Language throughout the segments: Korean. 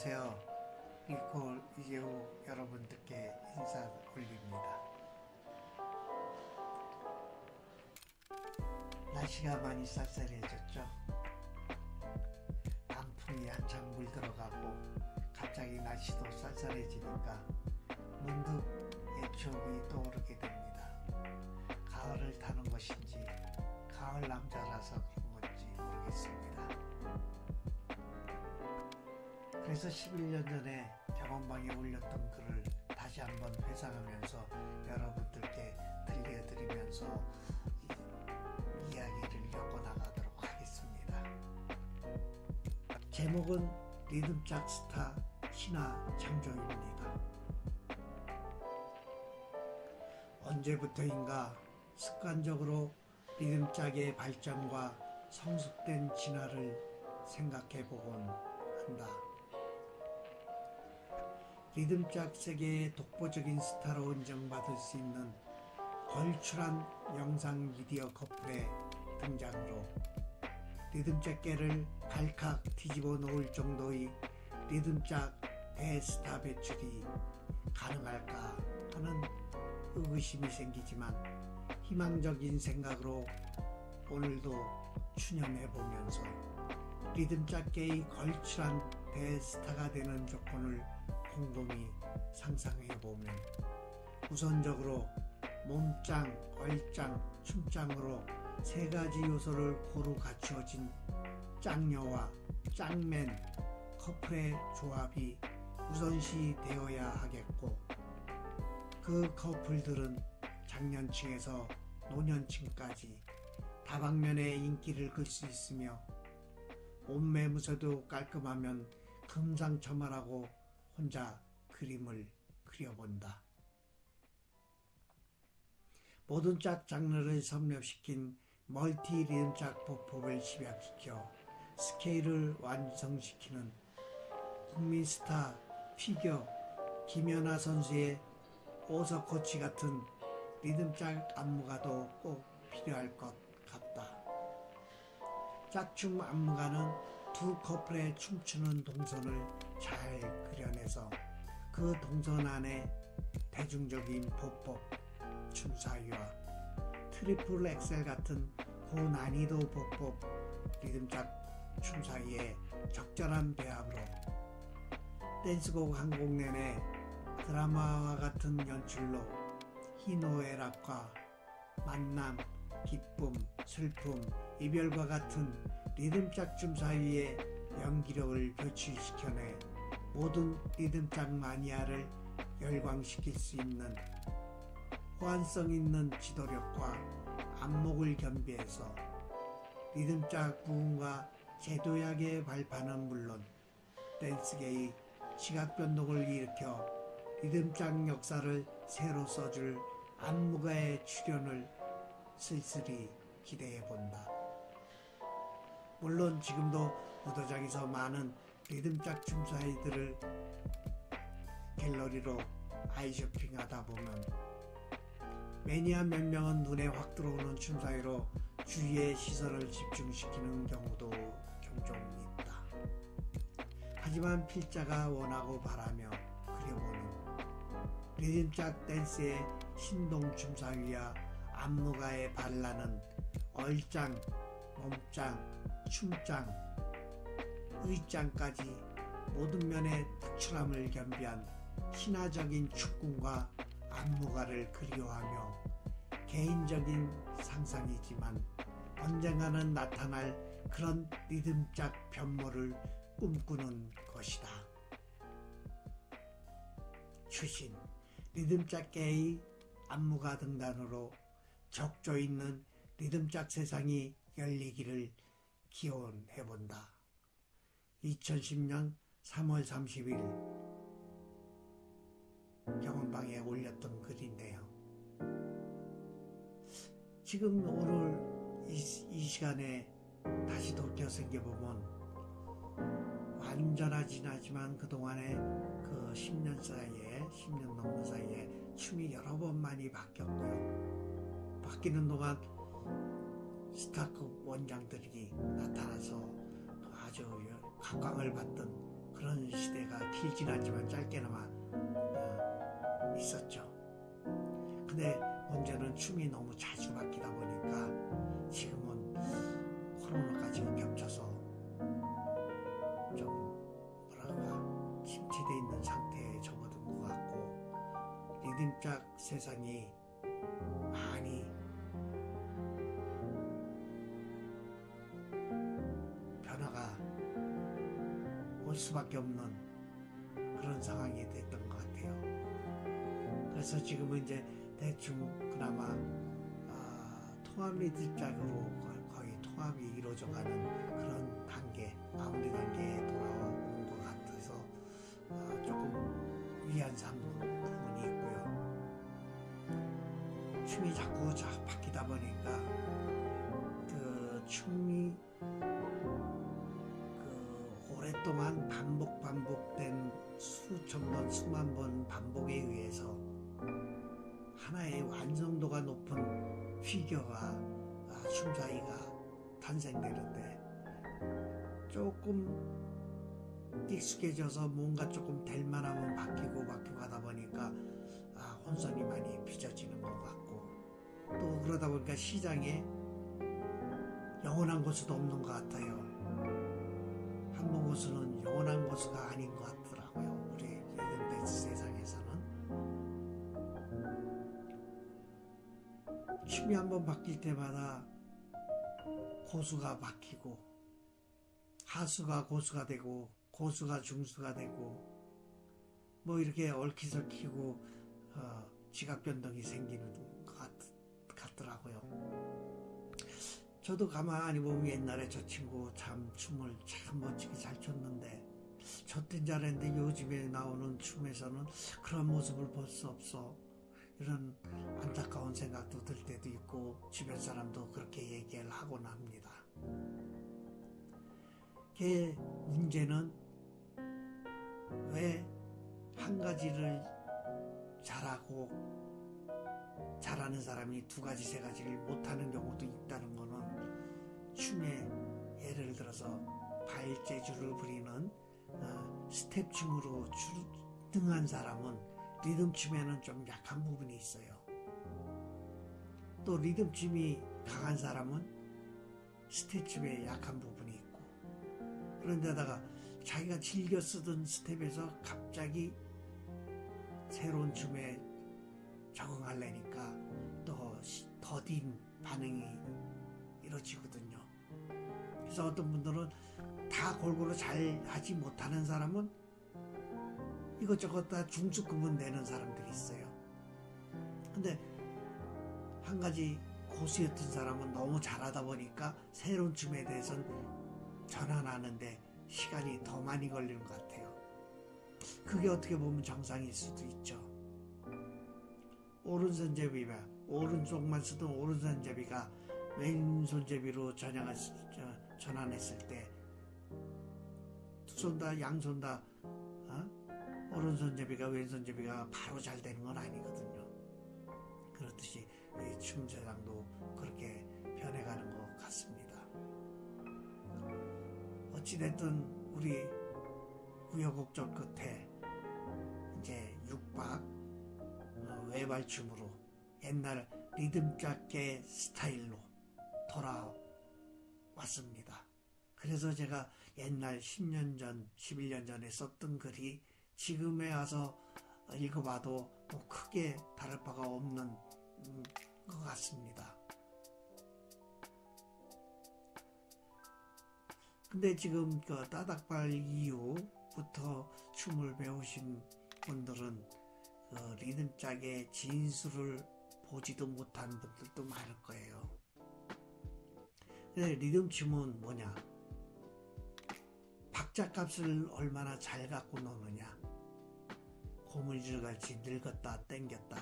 안녕하세요. 리콜 이재우 여러분들께 인사 올립니다. 날씨가 많이 쌀쌀해졌죠. 단풍이 한창 물들어가고 갑자기 날씨도 쌀쌀해지니까 문득 옛 추억이 떠오르게 됩니다. 가을을 타는 것인지 가을 남자라서 그런 건지 모르겠습니다. 그래서 11년 전에 경험방에 올렸던 글을 다시 한번 회상하면서 여러분들께 들려드리면서 이야기를 엮어나가도록 하겠습니다. 제목은 리듬짝 스타 신화 창조입니다. 언제부터인가 습관적으로 리듬짝의 발전과 성숙된 진화를 생각해보곤 한다. 리듬짝 세계의 독보적인 스타로 인정받을 수 있는 걸출한 영상 미디어 커플의 등장으로 리듬짝계를 발칵 뒤집어 놓을 정도의 리듬짝 대스타 배출이 가능할까 하는 의구심이 생기지만 희망적인 생각으로 오늘도 추념해보면서 리듬짝계의 걸출한 대스타가 되는 조건을 곰곰이 상상해보면 우선적으로 몸짱, 얼짱, 춤짱으로 세 가지 요소를 고루 갖추어진 짱녀와 짱맨 커플의 조합이 우선시 되어야 하겠고, 그 커플들은 장년층에서 노년층까지 다방면의 인기를 끌 수 있으며 옷매무새도 깔끔하면 금상첨화라고 혼자 그림을 그려본다. 모든 짝 장르를 섭렵시킨 멀티 리듬짝 보법을 집약시켜 스케일을 완성시키는 국민 스타 피겨 김연아 선수의 오서코치 같은 리듬짝 안무가도 꼭 필요할 것 같다. 짝춤 안무가는 두 커플의 춤추는 동선을 잘 그려내서 그 동선 안에 대중적인 보법, 춤사위와 트리플 엑셀 같은 고난이도 보법, 리듬짝 춤사위의 적절한 배합으로 댄스곡 한 곡 내내 드라마와 같은 연출로 희노애락과 만남, 기쁨, 슬픔, 이별과 같은 리듬짝 춤 사이의 연기력을 표출시켜내 모든 리듬짝 마니아를 열광시킬 수 있는 호환성 있는 지도력과 안목을 겸비해서 리듬짝 부음과 제도약의 발판은 물론 댄스계의 시각변동을 일으켜 리듬짝 역사를 새로 써줄 안무가의 출연을 쓸쓸히 기대해본다. 물론 지금도 무도장에서 많은 리듬짝 춤사위들을 갤러리로 아이쇼핑하다 보면 매니아 몇 명은 눈에 확 들어오는 춤사위로 주위의 시선을 집중시키는 경우도 종종 있다. 하지만 필자가 원하고 바라며 그려보는 리듬짝 댄스의 신동 춤사위와 안무가의 발라는 얼짱, 몸짱, 춤짱, 의짱까지 모든 면의 특출함을 겸비한 신화적인 축군과 안무가를 그리워하며 개인적인 상상이지만 언젠가는 나타날 그런 리듬짝 변모를 꿈꾸는 것이다. 추신, 리듬짝계의 안무가 등단으로 적조 있는 리듬짝 세상이 열리기를 기원해본다. 2010년 3월 30일 경험방에 올렸던 글인데요. 지금 오늘 이 시간에 다시 돌이켜 생겨보면 완전하진 않지만 그동안에 그 10년 사이에 10년 넘는 사이에 춤이 여러 번 많이 바뀌었고요. 바뀌는 동안 스타급 원장들이 나타나서 아주 각광을 받던 그런 시대가 길진 않지만 짧게나마 있었죠. 근데 문제는 춤이 너무 자주 바뀌다 보니까 지금은 코로나까지 겹쳐서 좀 뭐랄까 침체되어 있는 상태에 접어든 것 같고, 리듬짝 세상이 많이 변화가 올 수밖에 없는 그런 상황이 됐던 것 같아요. 그래서 지금은 이제 대충 그나마 통합 리듬짝으로 거의 통합이 이루어져가는 그런 단계, 마무리 단계에 돌아온 것 같아서 조금 위안 삼는 부분이 있고요. 춤이 자꾸 바뀌다 보니까 그 춤이 오랫동안 반복된 수천 번, 수만 번 반복에 의해서 하나의 완성도가 높은 피겨가 춤사위가 탄생되는데, 조금 익숙해져서 뭔가 조금 될 만하면 바뀌고 하다 보니까 혼선이 많이 빚어지는 것 같고, 또 그러다 보니까 시장에 영원한 고수도 없는 것 같아요. 한번 고수는 영원한 고수가 아닌 것 같더라고요. 우리 리듬댄스 세상에서는 춤이 한번 바뀔 때마다 고수가 바뀌고, 하수가 고수가 되고, 고수가 중수가 되고, 뭐 이렇게 얽히설키고 지각 변동이 생기는 것 같더라고요. 저도 가만히 보면 옛날에 저 친구 참 춤을 참 멋지게 잘 췄는데, 저 땐 잘했는데 요즘에 나오는 춤에서는 그런 모습을 볼 수 없어, 이런 안타까운 생각도 들 때도 있고, 주변 사람도 그렇게 얘기를 하곤 합니다. 그 문제는 왜 한 가지를 잘하는 사람이 두 가지, 세 가지를 못하는 경우도 있다는 거는, 춤에 예를 들어서 발재주를 부리는 스텝 춤으로 등한 사람은 리듬 춤에는 좀 약한 부분이 있어요. 또 리듬 춤이 강한 사람은 스텝 춤에 약한 부분이 있고, 그런데다가 자기가 즐겨 쓰던 스텝에서 갑자기 새로운 춤에 적응하려니까 또 더딘 반응이 이루어지거든요. 그래서 어떤 분들은 다 골고루 잘 하지 못하는 사람은 이것저것 다 중수급은 내는 사람들이 있어요. 근데 한 가지 고수였던 사람은 너무 잘하다 보니까 새로운 춤에 대해서는 전환하는데 시간이 더 많이 걸리는 것 같아요. 그게 어떻게 보면 정상일 수도 있죠. 오른손잡이가 오른쪽만 쓰던 오른손잡이가 왼손잡이로 전환했을 때 두 손 다, 양손 다 오른손잡이가 왼손잡이가 바로 잘 되는 건 아니거든요. 그렇듯이 이 춤세상도 그렇게 변해가는 것 같습니다. 어찌됐든 우리 우여곡절 끝에 이제 육박 외발춤으로 옛날 리듬짝계 스타일로 돌아왔습니다. 그래서 제가 옛날 10년 전, 11년 전에 썼던 글이 지금에 와서 읽어봐도 뭐 크게 다를 바가 없는 것 같습니다. 근데 지금 그 따닥발 이후부터 춤을 배우신 분들은 리듬짝의 진수를 보지도 못한 분들도 많을 거예요. 근데 리듬춤은 뭐냐? 박자값을 얼마나 잘 갖고 노느냐? 고무줄같이 늙었다 땡겼다,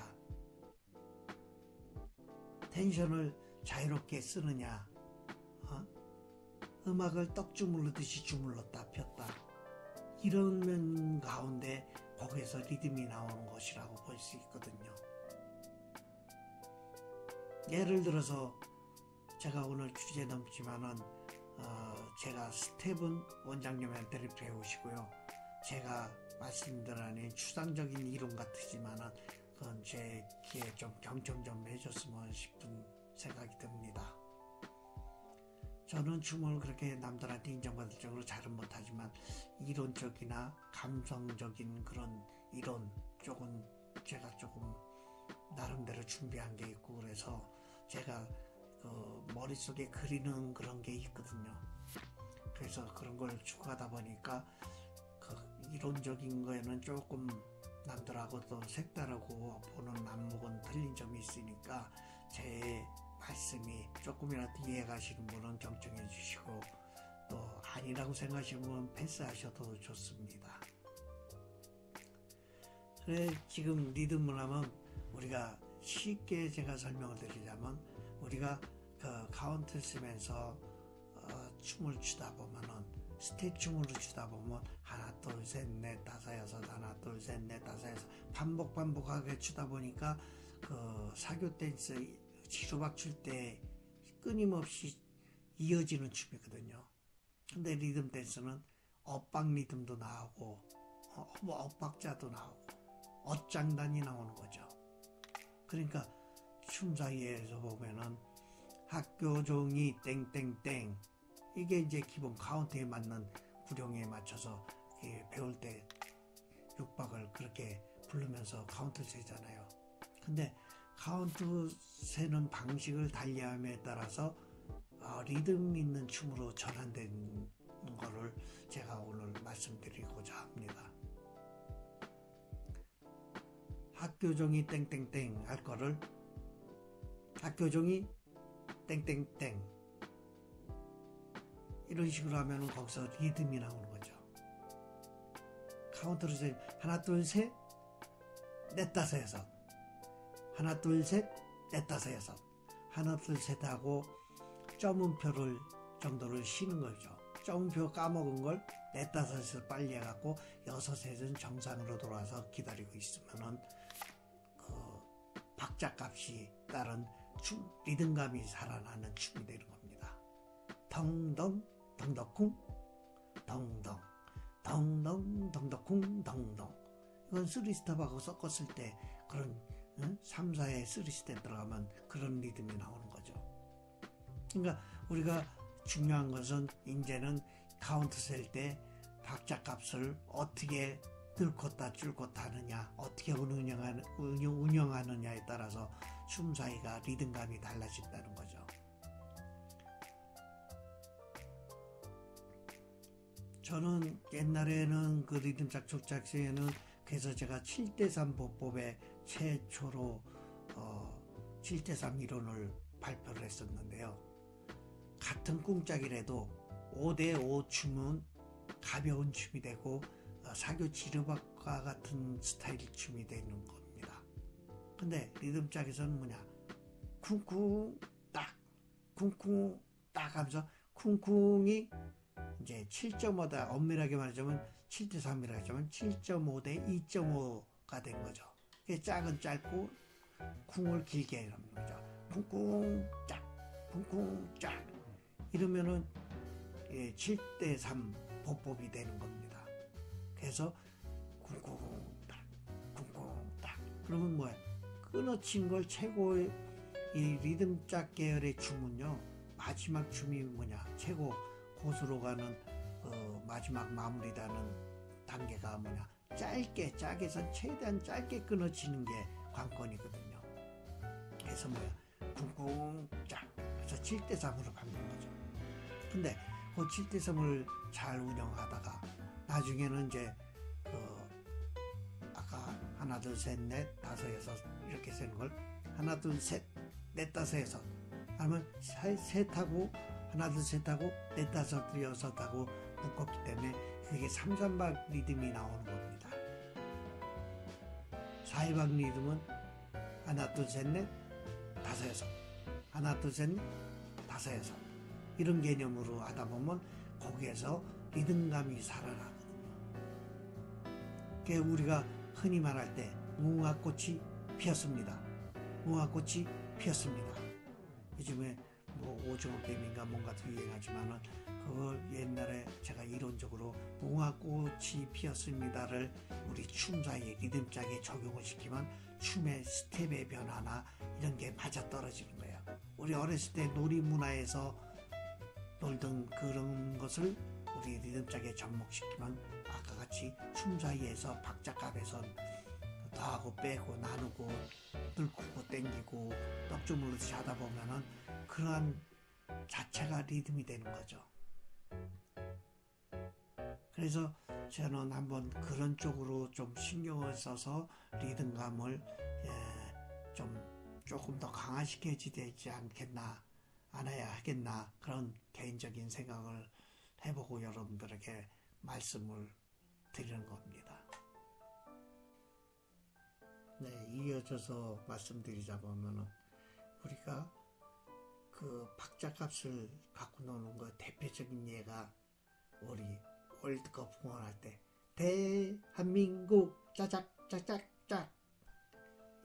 텐션을 자유롭게 쓰느냐, 음악을 떡 주물르듯이 주물렀다 폈다, 이런 면 가운데 거기에서 리듬이 나오는 것이라고 볼 수 있거든요. 예를 들어서 제가 오늘 주제 넘지만은 제가 스텝은 원장님한테 배우시고요, 제가 말씀드린 추상적인 이론 같으지만은 그건 제 귀에 좀 경청 좀 해줬으면 싶은 생각이 듭니다. 저는 춤을 그렇게 남들한테 인정받을 정도로 잘은 못하지만 이론적이나 감성적인 그런 이론 쪽은 제가 조금 나름대로 준비한 게 있고, 그래서 제가 그 머릿속에 그리는 그런 게 있거든요. 그래서 그런 걸 추구하다 보니까 그 이론적인 거에는 조금 남들하고 또 색다르고 보는 안목은 틀린 점이 있으니까 제 말씀이 조금이라도 이해 가시는 분은 경청해 주시고, 또 아니라고 생각하시는 분은 패스하셔도 좋습니다. 그래, 지금 리듬을 하면 우리가 쉽게 제가 설명을 드리자면, 우리가 그 카운트 쓰면서 춤을 추다 보면은 스텝 춤으로 추다 보면 하나 둘 셋 넷 다섯 여섯 하나 둘 셋 넷 다섯 여섯 반복하게 추다 보니까 그 사교 댄스 지루박 출 때 끊임없이 이어지는 춤이거든요. 근데 리듬 댄스는 엇박 리듬도 나오고 엇박자도 나오고 엇장단이 나오는 거죠. 그러니까 춤 사이에서 보면은 학교 종이 땡땡땡, 이게 이제 기본 카운트에 맞는 구령에 맞춰서 배울 때 육박을 그렇게 부르면서 카운트 세잖아요. 근데 카운트 세는 방식을 달리함에 따라서 리듬 있는 춤으로 전환된 거를 제가 오늘 말씀드리고자 합니다. 학교종이 땡땡땡 할 거를 학교종이 땡땡땡 이런 식으로 하면 거기서 리듬이 나오는 거죠. 카운트로 세 하나 둘 셋 넷 다섯 여섯 하나 둘 셋 넷 다섯 여섯 하나 둘 셋 하고 점음표를 정도를 쉬는 거죠. 점음표 까먹은 걸 넷 다섯에서 빨리 해갖고 여섯에서는 정상으로 돌아와서 기다리고 있으면은 그 박자값이 따른 춤 리듬감이 살아나는 춤이 되는 겁니다. 덩덩 덩덕쿵 덩덩 덩덩 덩덕쿵 덩덩. 이건 3스텝하고 섞었을 때 그런 3, 4의 3스텝 들어가면 그런 리듬이 나오는 거죠. 그러니까 우리가 중요한 것은 이제는 카운트 셀 때 박자 값을 어떻게 들었다 줄었다 하느냐, 어떻게 운영하느냐에 따라서 춤 사이가 리듬감이 달라진다는 거죠. 저는 옛날에는 그 리듬 작곡작에는 그래서 제가 7대3 보법의 최초로 7대3 이론을 발표를 했었는데요. 같은 꿍짝이라도 5대5 춤은 가벼운 춤이 되고 사교 지르박과 같은 스타일 춤이 되는 겁니다. 근데 리듬 짝에서는 뭐냐, 쿵쿵 딱 쿵쿵 딱 하면서 쿵쿵이 이제 7.5다, 엄밀하게 말하자면 7대3이라고 하자면 7.5대 2.5가 된 거죠. 짝은 짧고 쿵을 길게 하는 거죠. 쿵쿵 짝 쿵쿵 짝 이러면은 7대3 보법이 되는 겁니다. 그래서 쿵쿵 딱 쿵쿵 딱 그러면 뭐야, 끊어친 걸 최고의 이 리듬 짝 계열의 춤은요, 마지막 춤이 뭐냐, 최고 고수로 가는 마지막 마무리라는 단계가 뭐냐, 짧게 짝에서 최대한 짧게 끊어지는 게 관건이거든요. 그래서 뭐야, 쿵쿵 짝 그래서 7대3으로 바꾼 거죠. 근데 그 7대3을 잘 운영하다가 나중에는 이제 아까 하나 둘 셋 넷 다섯 여섯 이렇게 세는 걸 하나 둘 셋 넷 다섯 여섯 하면 셋하고 하나 둘 셋하고 넷 다섯 여섯하고 묶었기 때문에 그게 3, 3박 리듬이 나오는 겁니다. 4, 2박 리듬은 하나 둘 셋 넷 다섯 여섯 하나 둘 셋 넷 다섯 여섯 이런 개념으로 하다 보면 거기에서 리듬감이 살아나거든요. 그게 우리가 흔히 말할 때 무궁화꽃이 피었습니다. 무궁화꽃이 피었습니다. 요즘에 뭐 오징어 게임인가 뭔가 더 유행하지만은 그 그걸 옛날에 제가 이론적으로 무화꽃이 피었습니다를 우리 춤 사이에 리듬짝에 적용을 시키면 춤의 스텝의 변화나 이런 게 맞아떨어지는 거예요. 우리 어렸을 때 놀이 문화에서 놀던 그런 것을 우리 리듬짝에 접목시키면 아까 같이 춤 사이에서 박자값에선 더하고 빼고 나누고 늙고 땡기고 떡주물듯이 하다 보면은 그러한 자체가 리듬이 되는 거죠. 그래서 저는 한번 그런 쪽으로 좀 신경을 써서 리듬감을 조금 더 강화시켜야 되지 않겠나, 않아야 하겠나, 그런 개인적인 생각을 해보고 여러분들에게 말씀을 드리는 겁니다. 네, 이어져서 말씀드리자면은 우리가 그 박자값을 갖고 노는 거 대표적인 예가 우리 월드컵 응원할 때 대한민국 짜작짜작짝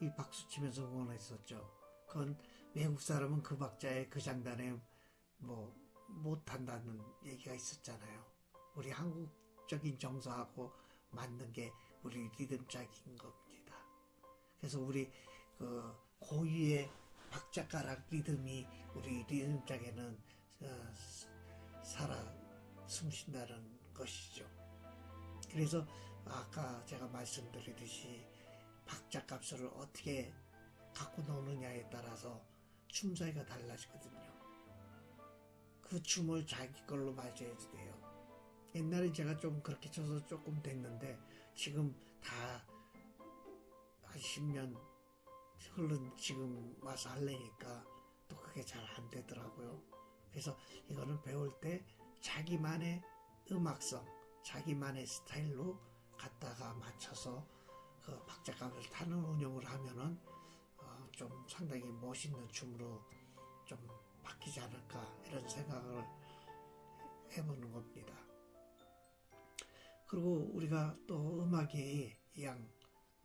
이 박수 치면서 응원했었죠. 그건 외국 사람은 그 박자에 그 장단에 뭐 못한다는 얘기가 있었잖아요. 우리 한국적인 정서하고 맞는 게 우리 리듬짝인 겁니다. 그래서 우리 그 고유의 박자가락 리듬이 우리 리듬짝에는 살아 숨쉰다는 것이죠. 그래서 아까 제가 말씀드리듯이 박자값을 어떻게 갖고 노느냐에 따라서 춤사위가 달라지거든요. 그 춤을 자기 걸로 맞아야 돼요. 옛날에 제가 좀 그렇게 쳐서 조금 됐는데 지금 다 한 10년 흘른 지금 와서 하려니까 또 그게 잘 안 되더라고요. 그래서 이거는 배울 때 자기만의 음악성, 자기만의 스타일로 갖다가 맞춰서 그 박자감을 타는 운영을 하면은 좀 상당히 멋있는 춤으로 좀 바뀌지 않을까 이런 생각을 해보는 겁니다. 그리고 우리가 또 음악이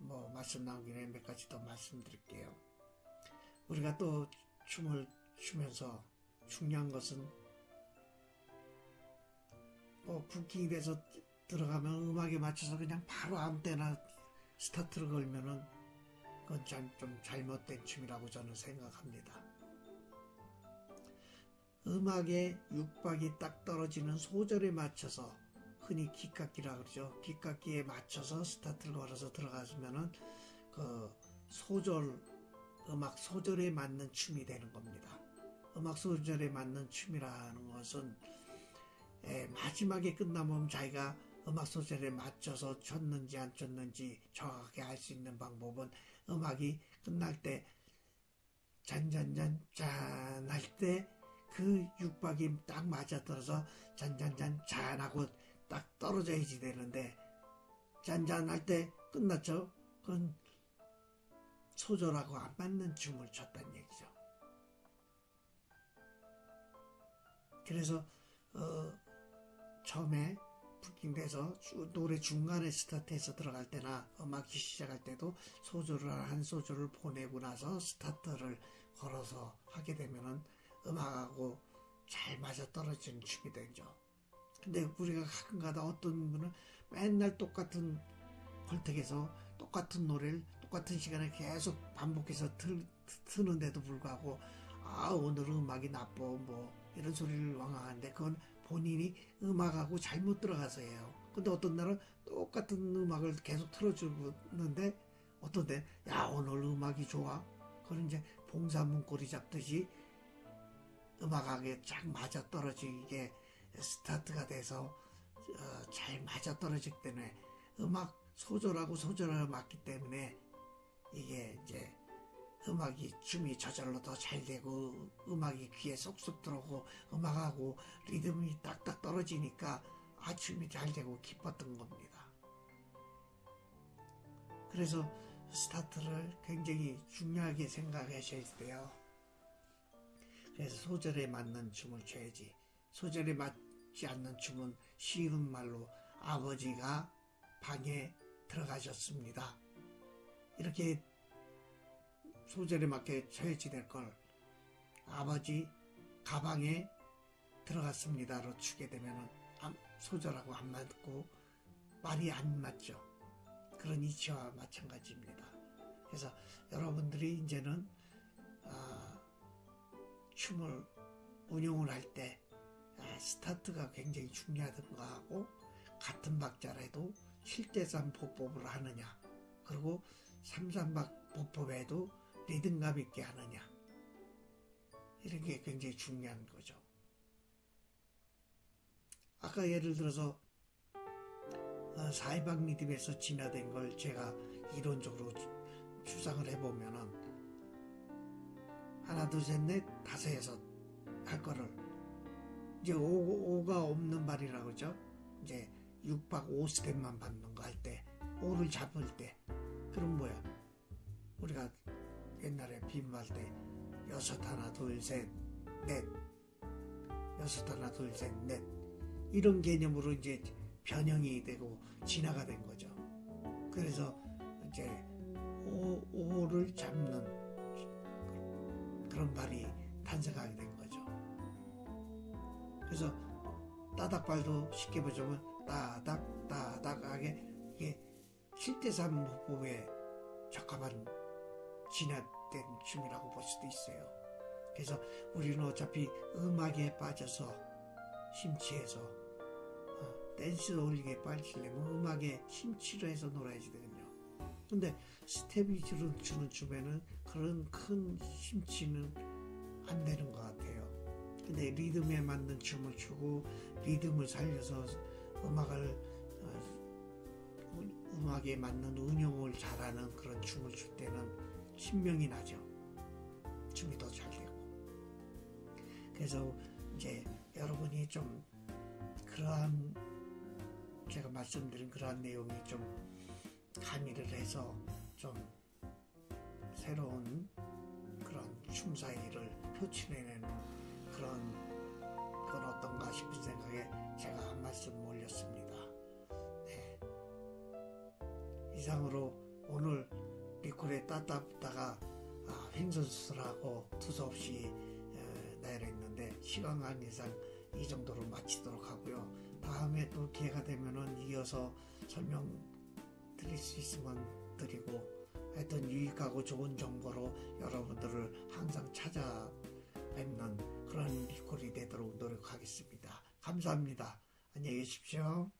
뭐 말씀 나온 김에 몇 가지 더 말씀드릴게요. 우리가 또 춤을 추면서 중요한 것은 뭐 부킹이 돼서 들어가면 음악에 맞춰서 그냥 바로 아무 때나 스타트를 걸면은 그건 좀 잘못된 춤이라고 저는 생각합니다. 음악의 육박이 딱 떨어지는 소절에 맞춰서 흔히 기깎기라 그러죠. 기깎기에 맞춰서 스타트를 걸어서 들어가시면은 그 음악 소절에 맞는 춤이 되는 겁니다. 음악 소절에 맞는 춤이라는 것은 마지막에 끝나면 자기가 음악 소절에 맞춰서 쳤는지 안 쳤는지 정확하게 알 수 있는 방법은 음악이 끝날 때 잔잔잔 짠 할 때 그 육박이 딱 맞아떨어서 잔잔잔 잔 하고 딱 떨어져야지 되는데 잔잔 할 때 끝났죠. 그건 소절하고 안 맞는 춤을 췄다는 얘기죠. 그래서 처음에 부킹돼서 노래 중간에 스타트해서 들어갈 때나 음악이 시작할 때도 소절을 한 소절을 보내고 나서 스타트를 걸어서 하게 되면은 음악하고 잘 맞아떨어지는 춤이 되죠. 근데 우리가 가끔가다 어떤 분은 맨날 똑같은 컬택에서 똑같은 노래를 똑같은 시간에 계속 반복해서 트는데도 불구하고 오늘은 음악이 나빠 뭐 이런 소리를 왕왕하는데 그건 본인이 음악하고 잘못 들어가서예요. 근데 어떤 날은 똑같은 음악을 계속 틀어주는데 어떤 때 오늘 음악이 좋아. 그건 이제 봉사 문고리 잡듯이 음악하게 쫙 맞아떨어지게 스타트가 돼서 잘 맞아떨어지기 때문에 음악 소절하고 소절을 맞기 때문에 이게 이제 음악이 춤이 저절로 더 잘 되고 음악이 귀에 쏙쏙 들어오고 음악하고 리듬이 딱딱 떨어지니까 춤이 잘 되고 기뻤던 겁니다. 그래서 스타트를 굉장히 중요하게 생각하셔야 돼요. 그래서 소절에 맞는 춤을 춰야지. 소절에 맞지 않는 춤은 쉬운 말로 아버지가 방에 들어가셨습니다. 이렇게 소절에 맞게 쳐야지 될 걸 아버지 가방에 들어갔습니다로 추게 되면은 소절하고 안 맞고 말이 안 맞죠. 그런 이치와 마찬가지입니다. 그래서 여러분들이 이제는 춤을 운용을 할 때 스타트가 굉장히 중요하던 거 하고, 같은 박자라도 7대3 보법을 하느냐, 그리고 3-3박 보법에도 리듬감 있게 하느냐, 이런 게 굉장히 중요한 거죠. 아까 예를 들어서 4-2박 리듬에서 진화된 걸 제가 이론적으로 추상을 해보면은 하나 둘 셋 넷 다섯 여섯 할 거를 이제 5가 없는 발이라고 그러죠. 이제 6박 5스텝만 받는 거 할 때 5를 잡을 때, 그럼 뭐야, 우리가 옛날에 비빔할 때 여섯 하나 둘 셋 넷, 여섯 하나 둘 셋 넷, 이런 개념으로 이제 변형이 되고 진화가 된 거죠. 그래서 이제 5를 잡는 그런 발이 탄생하게 된 거죠. 그래서 따닥발도 쉽게 보자면 따닥 따닥하게 이게 7대3 보법에 적합한 진화된 춤이라고 볼 수도 있어요. 그래서 우리는 어차피 음악에 빠져서 심취해서 댄스 올리게 빠지려면 음악에 심취를 해서 놀아야지 되거든요. 근데 스텝이 주는 춤에는 그런 큰 심취는 안 되는 것 같아요. 근데 리듬에 맞는 춤을 추고 리듬을 살려서 음악에 맞는 운용을 잘하는 그런 춤을 출 때는 신명이 나죠. 춤이 더 잘 되고. 그래서 이제 여러분이 좀 그러한, 제가 말씀드린 그러한 내용이 좀 가미를 해서 좀 새로운 그런 춤사위를 표출해내는 그건 어떤가 싶은 생각에 제가 한 말씀 올렸습니다. 네. 이상으로 오늘 리콜에 따다가 횡선수술하고 두서없이 내렸는데, 시간 관계상 이 정도로 마치도록 하고요. 다음에 또 기회가 되면은 이어서 설명 드릴 수 있으면 드리고, 하여튼 유익하고 좋은 정보로 여러분들을 항상 찾아뵙는 그런 리콜이 되도록 노력하겠습니다. 감사합니다. 안녕히 계십시오.